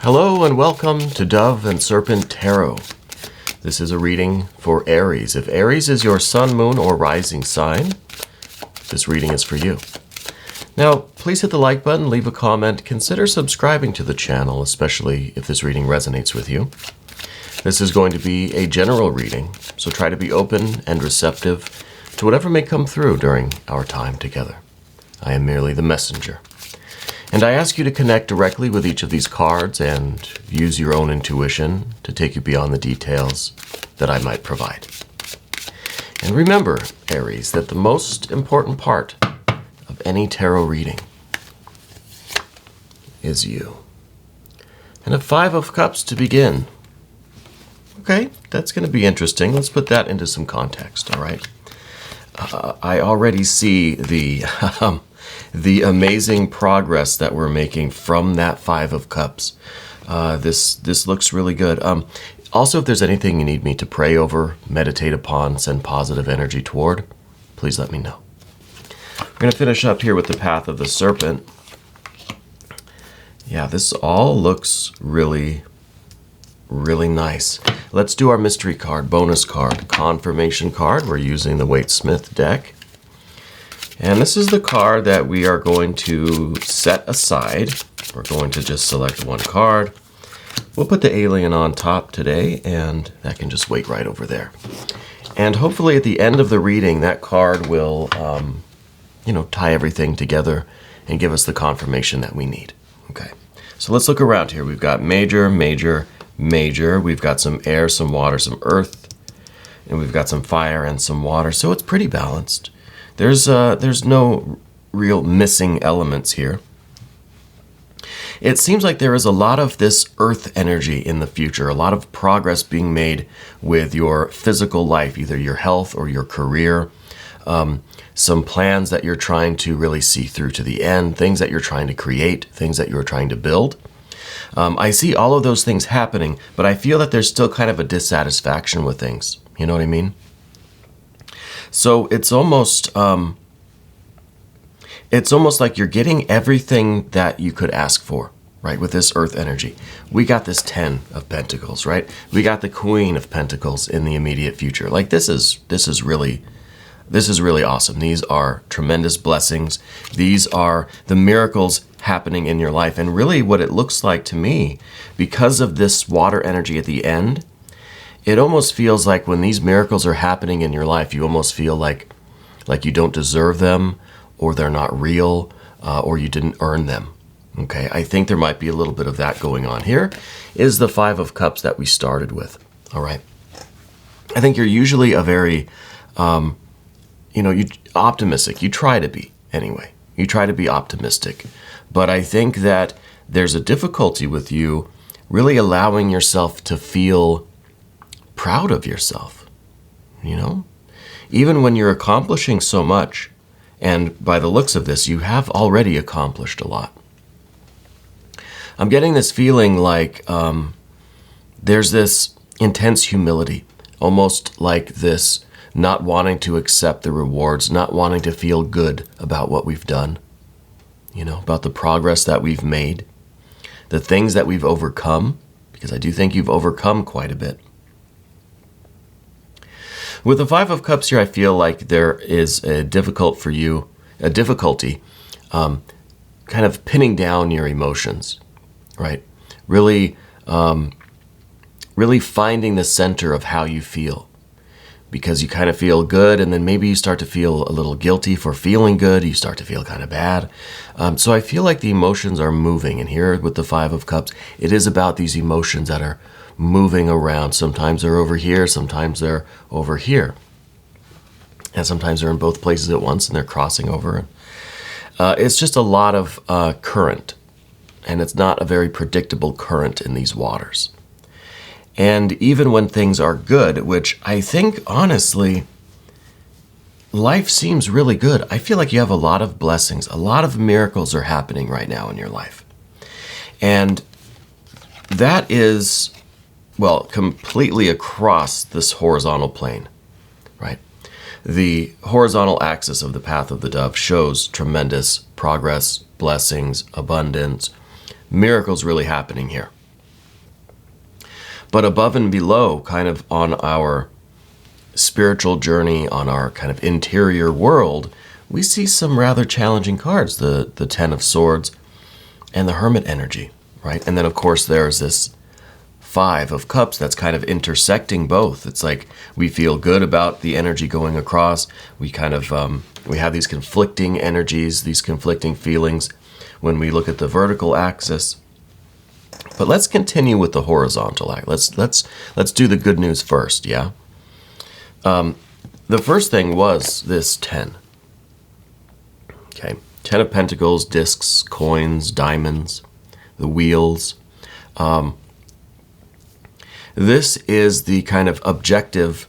Hello and welcome to Dove and Serpent Tarot. This is a reading for Aries. If Aries is your sun, moon, or rising sign, this reading is for you. Now, please hit the like button, leave a comment, consider subscribing to the channel, especially if this reading resonates with you. This is going to be a general reading, so try to be open and receptive to whatever may come through during our time together. I am merely the messenger. And I ask you to connect directly with each of these cards and use your own intuition to take you beyond the details that I might provide. And remember, Aries, that the most important part of any tarot reading is you. And a 5 of Cups to begin. Okay, that's going to be interesting. Let's put that into some context, all right? I already see the amazing progress that we're making from that 5 of Cups. This looks really good. Also, if there's anything you need me to pray over, meditate upon, send positive energy toward, please let me know. We're going to finish up here with the Path of the Serpent. Yeah, this all looks really nice. Let's do our mystery card, bonus card, confirmation card. We're using the Waite-Smith deck. And this is the card that we are going to set aside. We're going to just select one card. We'll put the alien on top today, and that can just wait right over there. And hopefully at the end of the reading, that card will, tie everything together and give us the confirmation that we need. Okay, so let's look around here. We've got major, major, major. We've got some air, some water, some earth, and we've got some fire and some water. So it's pretty balanced. There's no real missing elements here. It seems like there is a lot of this earth energy in the future, a lot of progress being made with your physical life, either your health or your career, some plans that you're trying to really see through to the end, things that you're trying to create, things that you're trying to build. I see all of those things happening, but I feel that there's still kind of a dissatisfaction with things. You know what I mean? So it's almost like you're getting everything that you could ask for, right? With this earth energy. We got this 10 of Pentacles, right? We got the Queen of Pentacles in the immediate future. Like this is really awesome. These are tremendous blessings. These are the miracles happening in your life. And really what it looks like to me, because of this water energy at the end, it almost feels like when these miracles are happening in your life, you almost feel like you don't deserve them, or they're not real, or you didn't earn them. Okay, I think there might be a little bit of that going on. Here is the 5 of Cups that we started with. All right, I think you're usually a very, optimistic. You try to be anyway. You try to be optimistic, but I think that there's a difficulty with you really allowing yourself to feel proud of yourself, even when you're accomplishing so much. And by the looks of this, you have already accomplished a lot. I'm getting this feeling like there's this intense humility, almost like this not wanting to accept the rewards, not wanting to feel good about what we've done, about the progress that we've made, the things that we've overcome, because I do think you've overcome quite a bit. With the 5 of Cups here, I feel like there is a difficulty kind of pinning down your emotions, right? Really finding the center of how you feel, because you kind of feel good, and then maybe you start to feel a little guilty for feeling good. You start to feel kind of bad. So I feel like the emotions are moving, and here with the 5 of Cups, it is about these emotions that are moving around. Sometimes they're over here, sometimes they're over here, and sometimes they're in both places at once and they're crossing over. It's just a lot of current, and it's not a very predictable current in these waters. And even when things are good, which I think honestly life seems really good, I feel like you have a lot of blessings, a lot of miracles are happening right now in your life, and that is, well, completely across this horizontal plane, right? The horizontal axis of the Path of the Dove shows tremendous progress, blessings, abundance, miracles really happening here, But above and below, kind of on our spiritual journey, on our kind of interior world, we see some rather challenging cards, the Ten of Swords and the Hermit energy, right? And then, of course, there's this Five of Cups that's kind of intersecting both. It's like we feel good about the energy going across. We kind of, we have these conflicting energies, these conflicting feelings when we look at the vertical axis. But let's continue with the horizontal axis. Let's do the good news first, yeah? The first thing was this 10. Okay, 10 of Pentacles, discs, coins, diamonds, the wheels. This is the kind of objective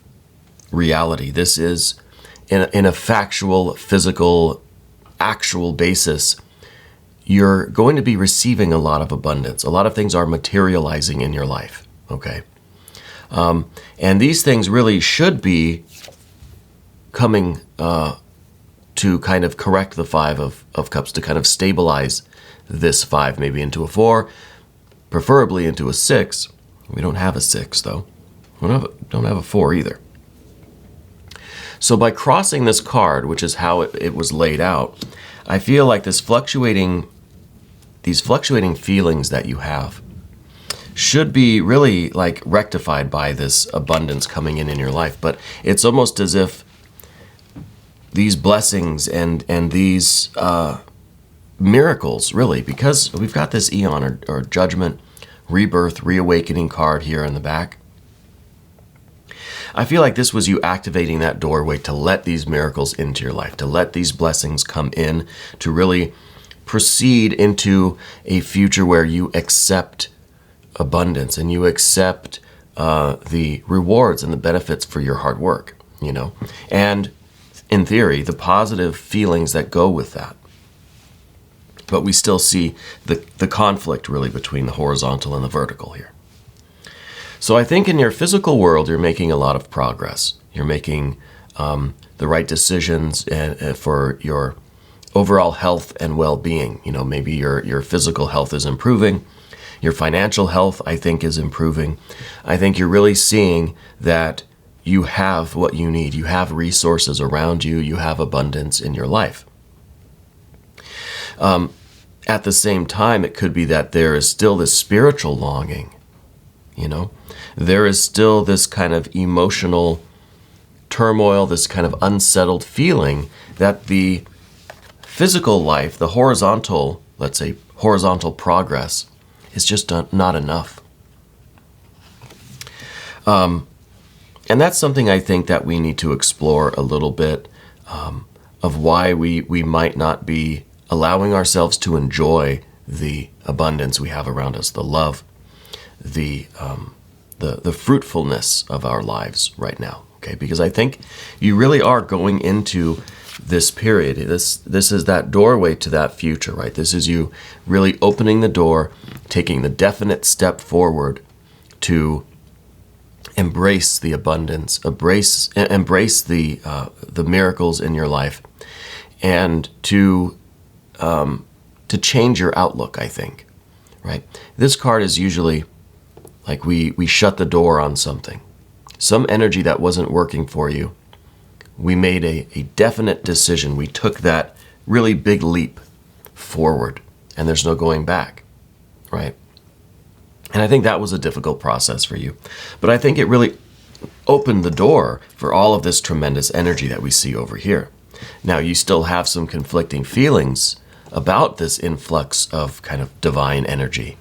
reality. This is in a factual, physical, actual basis. You're going to be receiving a lot of abundance. A lot of things are materializing in your life, okay? And these things really should be coming to kind of correct the Five of Cups, to kind of stabilize this 5 maybe into a 4, preferably into a 6. We don't have a 6, though. We don't have a 4 either. So by crossing this card, which is how it was laid out, I feel like these fluctuating feelings that you have should be really like rectified by this abundance coming in your life. But it's almost as if these blessings and these miracles, really, because we've got this Eon or Judgment, Rebirth, Reawakening card here in the back. I feel like this was you activating that doorway to let these miracles into your life, to let these blessings come in, to really proceed into a future where you accept abundance and you accept the rewards and the benefits for your hard work, you know, and in theory, the positive feelings that go with that. But we still see the conflict really between the horizontal and the vertical here. So I think in your physical world, you're making a lot of progress. You're making the right decisions for your overall health and well-being. You know, maybe your physical health is improving. Your financial health, I think, is improving. I think you're really seeing that you have what you need. You have resources around you. You have abundance in your life. At the same time, it could be that there is still this spiritual longing, you know? There is still this kind of emotional turmoil, this kind of unsettled feeling that the physical life, the horizontal, let's say, horizontal progress is just not enough. And that's something I think that we need to explore a little bit, of why we might not be allowing ourselves to enjoy the abundance we have around us, the love, the fruitfulness of our lives right now. Okay, because I think you really are going into this period. This is that doorway to that future, right? This is you really opening the door, taking the definite step forward to embrace the abundance, embrace the miracles in your life, and to change your outlook, I think, right? This card is usually like we shut the door on something. Some energy that wasn't working for you, we made a definite decision. We took that really big leap forward, and there's no going back, right? And I think that was a difficult process for you. But I think it really opened the door for all of this tremendous energy that we see over here. Now, you still have some conflicting feelings about this influx of kind of divine energy,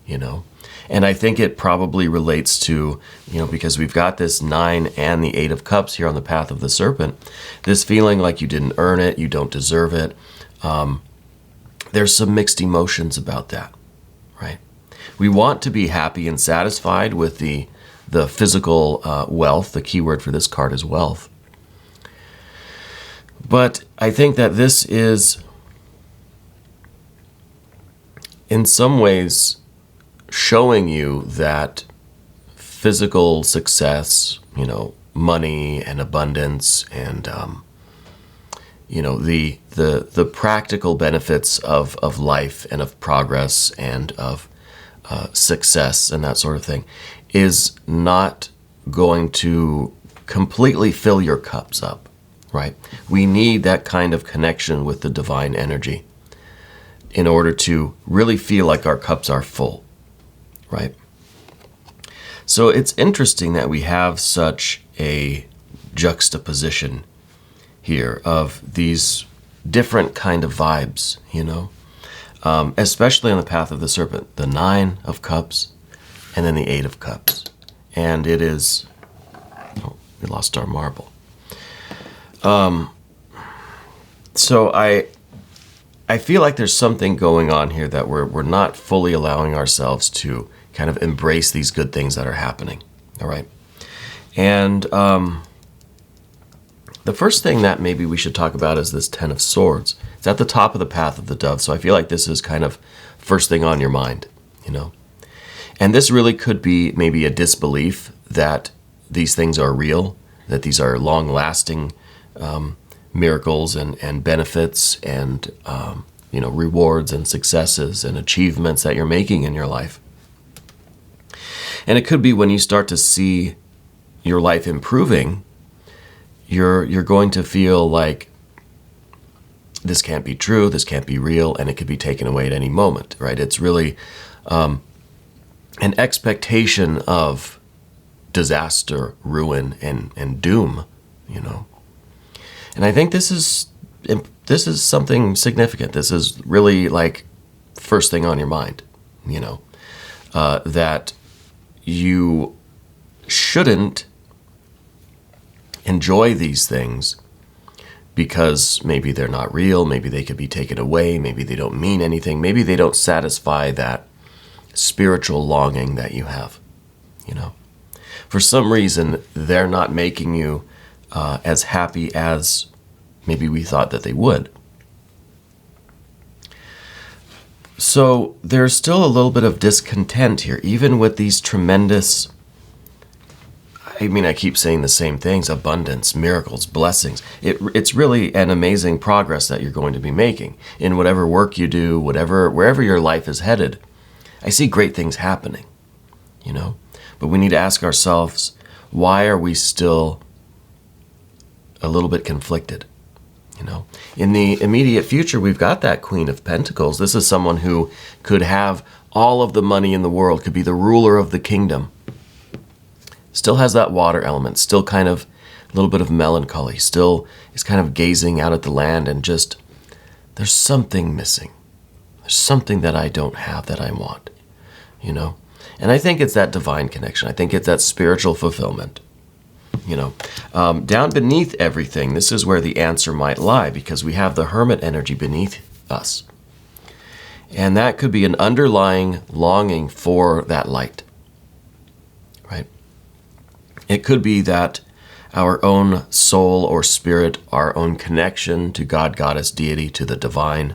you know? And I think it probably relates to, you know, because we've got this 9 and the 8 of Cups here on the path of the serpent, this feeling like you didn't earn it, you don't deserve it. There's some mixed emotions about that, right? We want to be happy and satisfied with the physical wealth. The key word for this card is wealth. But I think that this is, in some ways, showing you that physical success, you know, money and abundance and, you know, the practical benefits of life and of progress and of success and that sort of thing is not going to completely fill your cups up, right? We need that kind of connection with the divine energy in order to really feel like our cups are full, right? So it's interesting that we have such a juxtaposition here of these different kind of vibes, especially on the path of the serpent, the 9 of cups and then the 8 of cups. And it is, we lost our marble. So I feel like there's something going on here that we're not fully allowing ourselves to kind of embrace these good things that are happening, all right? And the first thing that maybe we should talk about is this 10 of Swords. It's at the top of the path of the dove, so I feel like this is kind of first thing on your mind, And this really could be maybe a disbelief that these things are real, that these are long-lasting miracles and benefits and, rewards and successes and achievements that you're making in your life. And it could be when you start to see your life improving, you're going to feel like this can't be true, this can't be real, and it could be taken away at any moment, right? It's really an expectation of disaster, ruin, and doom, And I think this is something significant. This is really like first thing on your mind, that you shouldn't enjoy these things because maybe they're not real, maybe they could be taken away, maybe they don't mean anything, maybe they don't satisfy that spiritual longing that you have, For some reason, they're not making you as happy as maybe we thought that they would. So there's still a little bit of discontent here, even with these tremendous, I keep saying the same things, abundance, miracles, blessings. It's really an amazing progress that you're going to be making in whatever work you do, wherever your life is headed. I see great things happening, But we need to ask ourselves, why are we still a little bit conflicted? In the immediate future, we've got that Queen of Pentacles. This is someone who could have all of the money in the world, could be the ruler of the kingdom. Still has that water element, still kind of a little bit of melancholy, still is kind of gazing out at the land and just, there's something missing. There's something that I don't have that I want, And I think it's that divine connection. I think it's that spiritual fulfillment. Down beneath everything, this is where the answer might lie, because we have the Hermit energy beneath us. And that could be an underlying longing for that light, right? It could be that our own soul or spirit, our own connection to God, Goddess, deity, to the divine,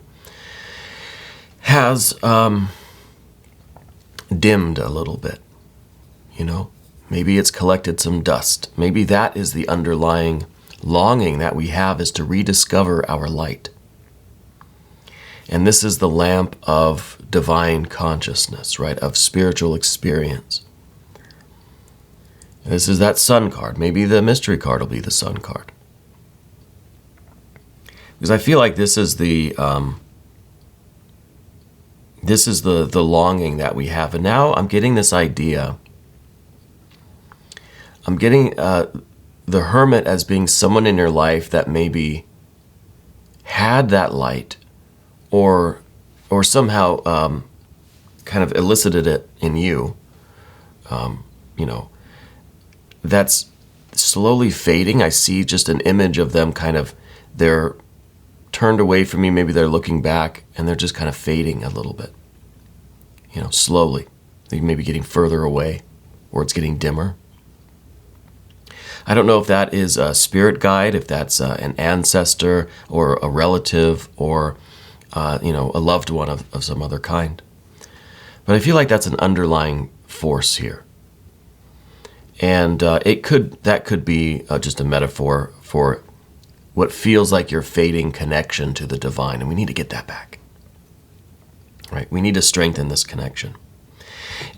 has dimmed a little bit, Maybe it's collected some dust. Maybe that is the underlying longing that we have, is to rediscover our light. And this is the lamp of divine consciousness, right? Of spiritual experience. This is that Sun card. Maybe the mystery card will be the Sun card. Because I feel like this is the longing that we have. And now I'm getting this idea. I'm getting the Hermit as being someone in your life that maybe had that light or somehow kind of elicited it in you, that's slowly fading. I see just an image of them kind of, they're turned away from me, maybe they're looking back, and they're just kind of fading a little bit, slowly. They may be getting further away, or it's getting dimmer. I don't know if that is a spirit guide, if that's an ancestor or a relative or, a loved one of some other kind. But I feel like that's an underlying force here. And that could be just a metaphor for what feels like your fading connection to the divine. And we need to get that back, right? We need to strengthen this connection.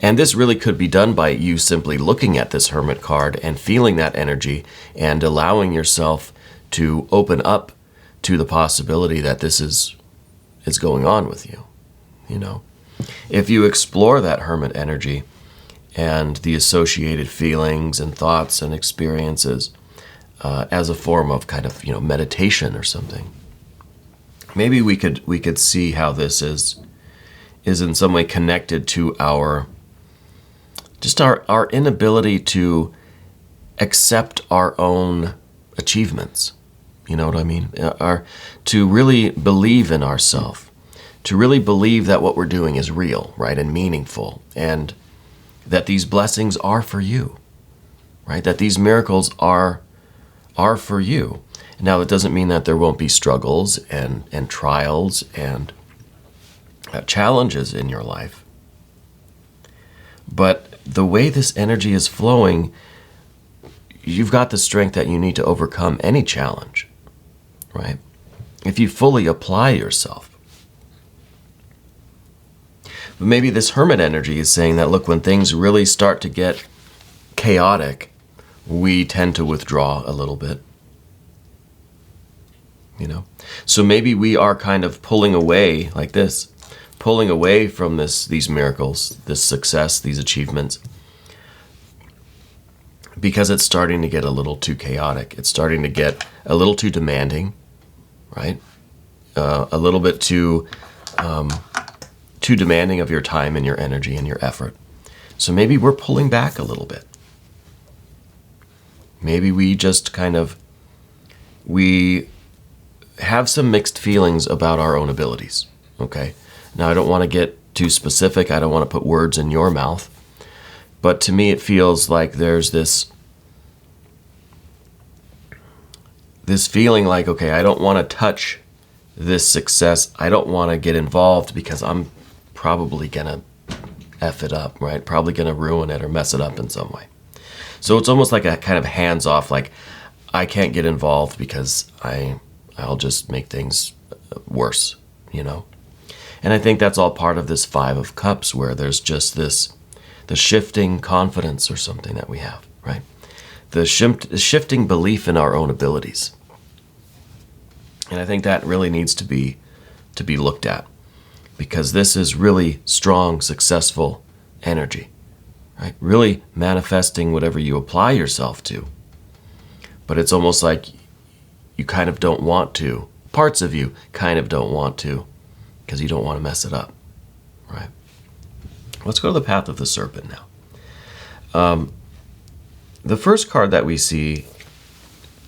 And this really could be done by you simply looking at this Hermit card and feeling that energy and allowing yourself to open up to the possibility that this is going on with you. You know, if you explore that Hermit energy and the associated feelings and thoughts and experiences as a form of kind of, you know, meditation or something, maybe we could see how this is in some way connected to our inability to accept our own achievements. You know what I mean? To really believe in ourselves, to really believe that what we're doing is real, right, and meaningful, and that these blessings are for you, right? That these miracles are for you. Now, it doesn't mean that there won't be struggles and trials and challenges in your life. But the way this energy is flowing, you've got the strength that you need to overcome any challenge, right? If you fully apply yourself. But maybe this Hermit energy is saying that, look, when things really start to get chaotic, we tend to withdraw a little bit. You know? So maybe we are kind of pulling away like this, pulling away from these miracles, this success, these achievements, because it's starting to get a little too chaotic. It's starting to get a little too demanding, right? A little bit too demanding of your time and your energy and your effort. So maybe we're pulling back a little bit. Maybe we just we have some mixed feelings about our own abilities, okay? Now, I don't want to get too specific. I don't want to put words in your mouth. But to me, it feels like there's this feeling like, okay, I don't want to touch this success. I don't want to get involved because I'm probably going to F it up, right? Probably going to ruin it or mess it up in some way. So it's almost like a kind of hands-off, like I can't get involved because I'll just make things worse, you know? And I think that's all part of this Five of Cups, where there's just the shifting confidence or something that we have, right? The shifting belief in our own abilities. And I think that really needs to be looked at, because this is really strong, successful energy, right? Really manifesting whatever you apply yourself to. But it's almost like you kind of don't want to. Parts of you kind of don't want to, because you don't want to mess it up, right? Let's go to the Path of the Serpent now. The first card that we see,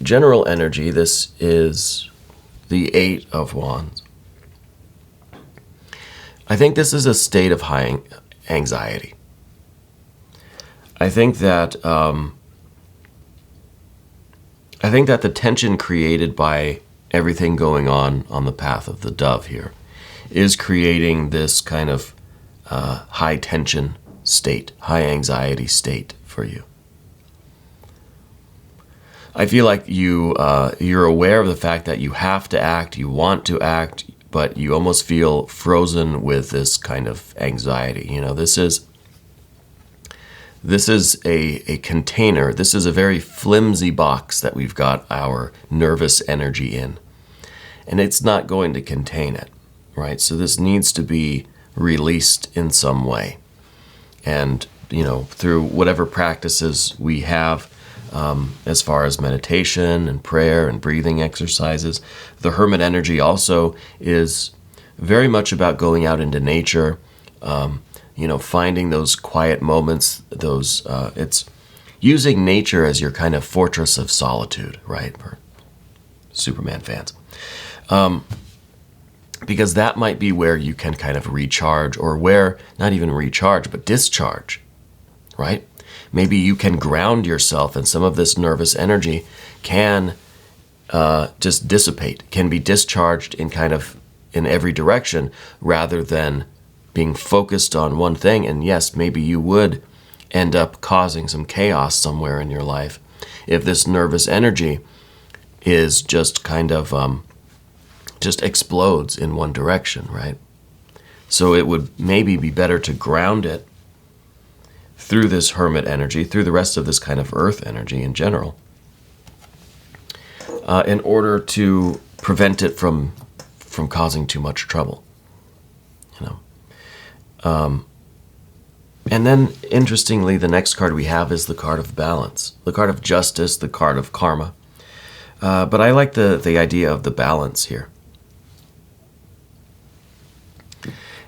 general energy, this is the Eight of Wands. I think this is a state of high anxiety. I think that the tension created by everything going on the path of the dove here is creating this kind of high tension state, high anxiety state for you. I feel like you're aware of the fact that you have to act, you want to act, but you almost feel frozen with this kind of anxiety. You know, this is a container. This is a very flimsy box that we've got our nervous energy in, and it's not going to contain it, right? So this needs to be released in some way. And, you know, through whatever practices we have, as far as meditation and prayer and breathing exercises. The Hermit energy also is very much about going out into nature, you know, finding those quiet moments, it's using nature as your kind of fortress of solitude, right? For Superman fans. Because that might be where you can kind of recharge, or where, not even recharge, but discharge, right? Maybe you can ground yourself, and some of this nervous energy can just dissipate, can be discharged in every direction, rather than being focused on one thing. And yes, maybe you would end up causing some chaos somewhere in your life if this nervous energy is just kind of just explodes in one direction, right? So it would maybe be better to ground it through this hermit energy, through the rest of this kind of earth energy in general, in order to prevent it from causing too much trouble, you know. And then, interestingly, the next card we have is the card of balance, the card of justice, the card of karma. But I like the idea of the balance here.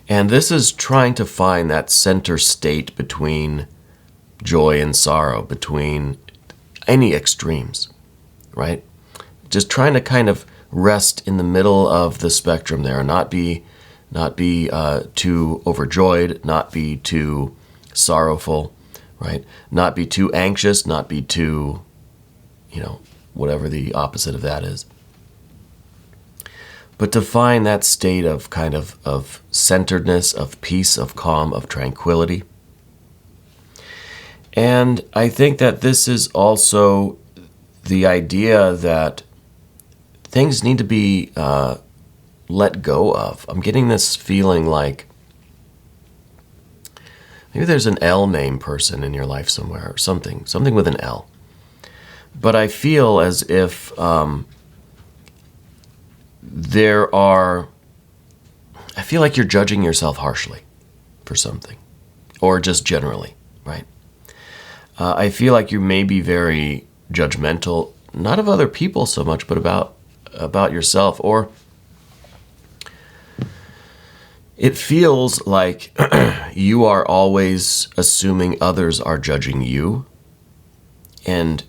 And this is trying to find that center state between joy and sorrow, between any extremes, right? Just trying to kind of rest in the middle of the spectrum there, not be too overjoyed, not be too sorrowful, right? Not be too anxious, not be too, whatever the opposite of that is. But to find that state of kind of centeredness, of peace, of calm, of tranquility. And I think that this is also the idea that things need to be let go of. I'm getting this feeling like maybe there's an L name person in your life somewhere, or something with an L. But I feel as if I feel like you're judging yourself harshly for something, or just generally, right? I feel like you may be very judgmental, not of other people so much, but about yourself, or it feels like you are always assuming others are judging you, and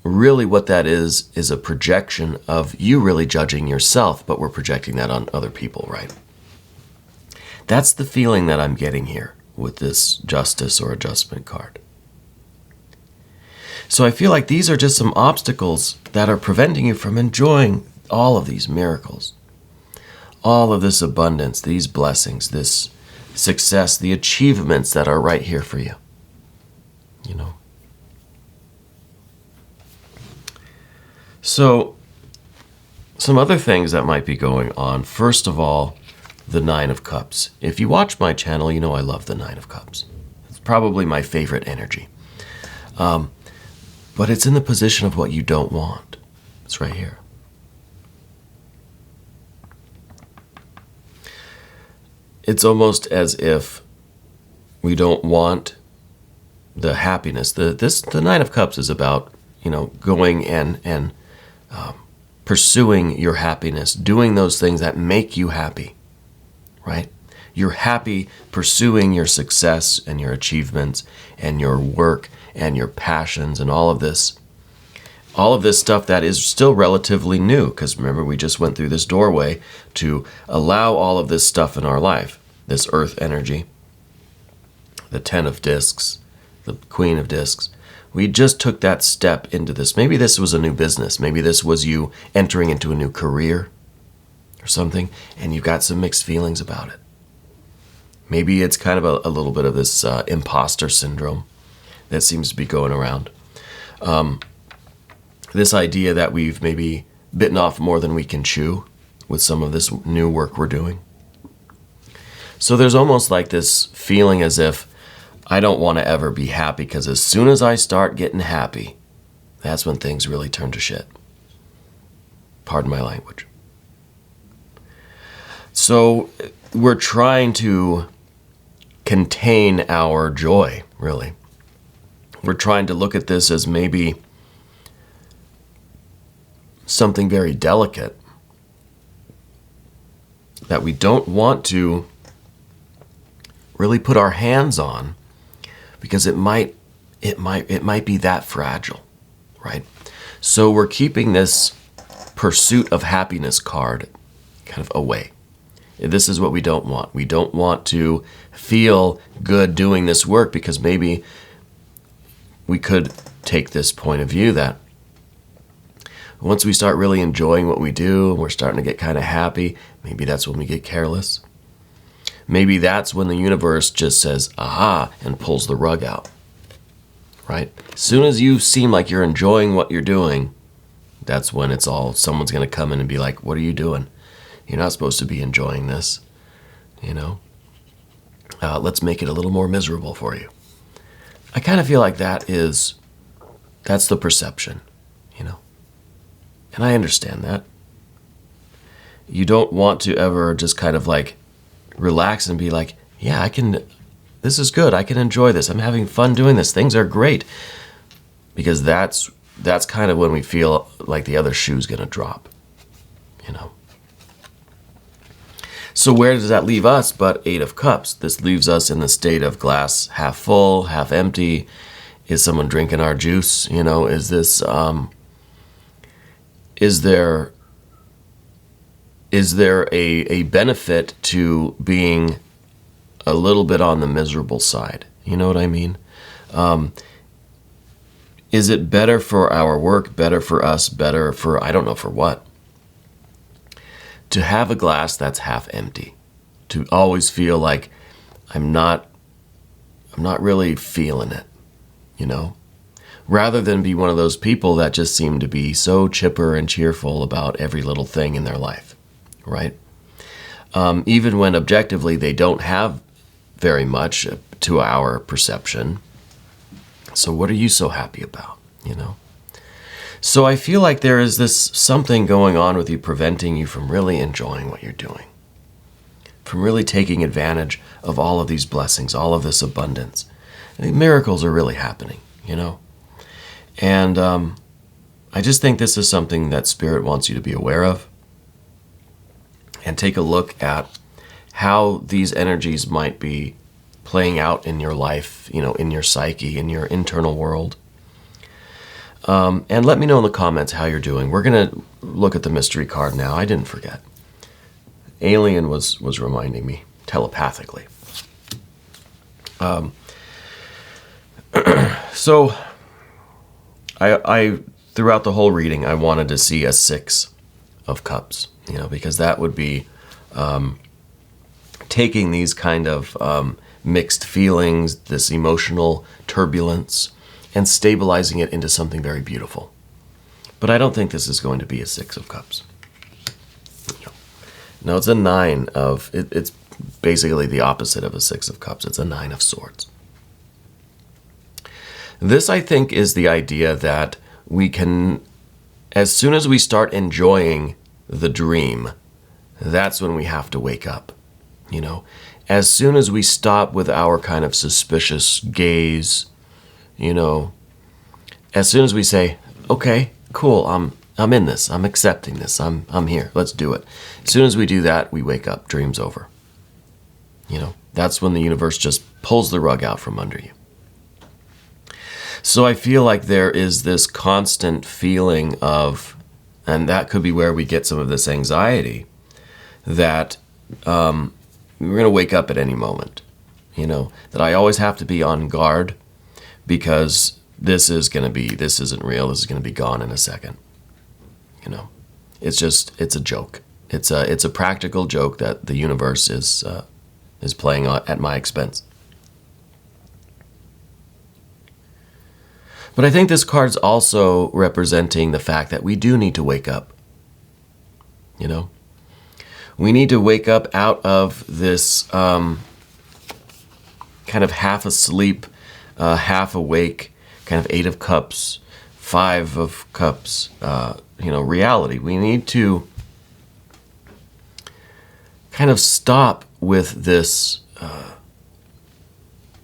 really what that is a projection of you really judging yourself, but we're projecting that on other people, right? That's the feeling that I'm getting here with this justice or adjustment card. So I feel like these are just some obstacles that are preventing you from enjoying all of these miracles, all of this abundance, these blessings, this success, the achievements that are right here for you, So, some other things that might be going on. First of all, the Nine of Cups. If you watch my channel, you know I love the Nine of Cups. It's probably my favorite energy. But it's in the position of what you don't want. It's right here. It's almost as if we don't want the happiness. The Nine of Cups is about, going and pursuing your happiness, doing those things that make you happy, right? You're happy pursuing your success and your achievements and your work and your passions and all of this stuff that is still relatively new, because remember, we just went through this doorway to allow all of this stuff in our life, this earth energy, the 10 of discs, the Queen of discs. We just took that step into this. Maybe this was a new business. Maybe this was you entering into a new career or something, and you've got some mixed feelings about it. Maybe it's kind of a little bit of this imposter syndrome that seems to be going around. This idea that we've maybe bitten off more than we can chew with some of this new work we're doing. So there's almost like this feeling as if I don't want to ever be happy, because as soon as I start getting happy, that's when things really turn to shit. Pardon my language. So we're trying to contain our joy, really. We're trying to look at this as maybe something very delicate that we don't want to really put our hands on, because it might be that fragile, right? So we're keeping this pursuit of happiness card kind of away. This is what we don't want. We don't want to feel good doing this work, because maybe we could take this point of view that once we start really enjoying what we do and we're starting to get kind of happy, maybe that's when we get careless. Maybe that's when the universe just says, aha, and pulls the rug out, right? As soon as you seem like you're enjoying what you're doing, that's when someone's going to come in and be like, what are you doing? You're not supposed to be enjoying this, Let's make it a little more miserable for you. I kind of feel like that's the perception, you know. And I understand that. You don't want to ever just kind of like relax and be like, yeah, this is good. I can enjoy this. I'm having fun doing this. Things are great. Because that's kind of when we feel like the other shoe's going to drop, you know. So where does that leave us but 8 of Cups? This leaves us in the state of glass half full, half empty. Is someone drinking our juice? You know, is there a benefit to being a little bit on the miserable side? You know what I mean? Is it better for our work, better for us, better for, I don't know for what, to have a glass that's half empty, to always feel like I'm not really feeling it, you know, rather than be one of those people that just seem to be so chipper and cheerful about every little thing in their life, right? Even when objectively they don't have very much to our perception. So what are you so happy about, you know? So I feel like there is this something going on with you preventing you from really enjoying what you're doing, from really taking advantage of all of these blessings, all of this abundance. And miracles are really happening, you know? And I just think this is something that Spirit wants you to be aware of and take a look at how these energies might be playing out in your life, you know, in your psyche, in your internal world. And let me know in the comments how you're doing. We're going to look at the mystery card now. I didn't forget. Alien was reminding me telepathically. So I throughout the whole reading, I wanted to see a 6 of Cups, you know, because that would be taking these kind of mixed feelings, this emotional turbulence, and stabilizing it into something very beautiful. But I don't think this is going to be a 6 of Cups. No, it's a 9 of, it's basically the opposite of a 6 of Cups. It's a 9 of Swords. This, I think, is the idea that we can, as soon as we start enjoying the dream, that's when we have to wake up, you know. As soon as we stop with our kind of suspicious gaze, you know, as soon as we say, okay, cool, I'm in this, I'm accepting this, I'm here, let's do it. As soon as we do that, we wake up, dream's over. You know, that's when the universe just pulls the rug out from under you. So I feel like there is this constant feeling of, and that could be where we get some of this anxiety, that we're going to wake up at any moment, you know, that I always have to be on guard because this isn't real, this is going to be gone in a second, you know. It's a joke. It's a practical joke that the universe is playing at my expense. But I think this card's also representing the fact that we do need to wake up, you know. We need to wake up out of this kind of half asleep, half awake, kind of 8 of Cups, 5 of Cups, you know, reality. We need to kind of stop with this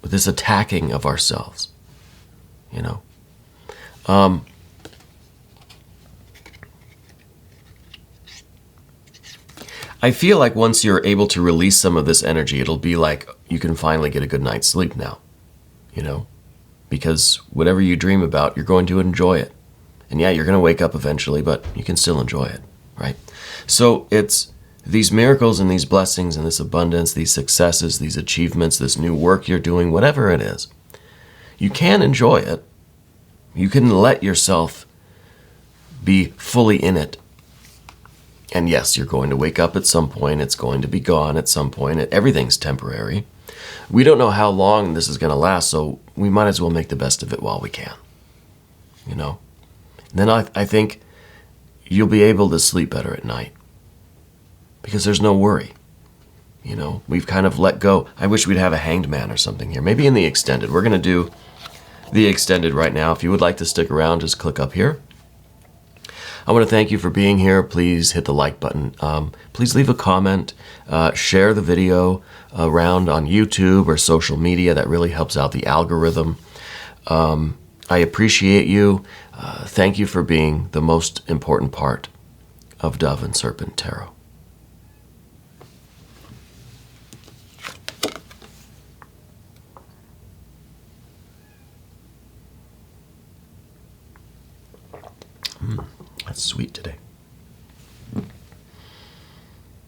attacking of ourselves, you know. I feel like once you're able to release some of this energy, it'll be like you can finally get a good night's sleep now, you know, because whatever you dream about, you're going to enjoy it. And yeah, you're going to wake up eventually, but you can still enjoy it, right? So it's these miracles and these blessings and this abundance, these successes, these achievements, this new work you're doing, whatever it is, you can enjoy it. You can let yourself be fully in it. And yes, you're going to wake up at some point. It's going to be gone at some point. Everything's temporary. We don't know how long this is going to last, so we might as well make the best of it while we can. You know? Then I think you'll be able to sleep better at night because there's no worry. You know, we've kind of let go. I wish we'd have a hanged man or something here. Maybe in the extended. We're going to do the extended right now. If you would like to stick around, just click up here. I want to thank you for being here. Please hit the like button. Please leave a comment. Share the video around on YouTube or social media. That really helps out the algorithm. I appreciate you. Thank you for being the most important part of Dove and Serpent Tarot. That's sweet today.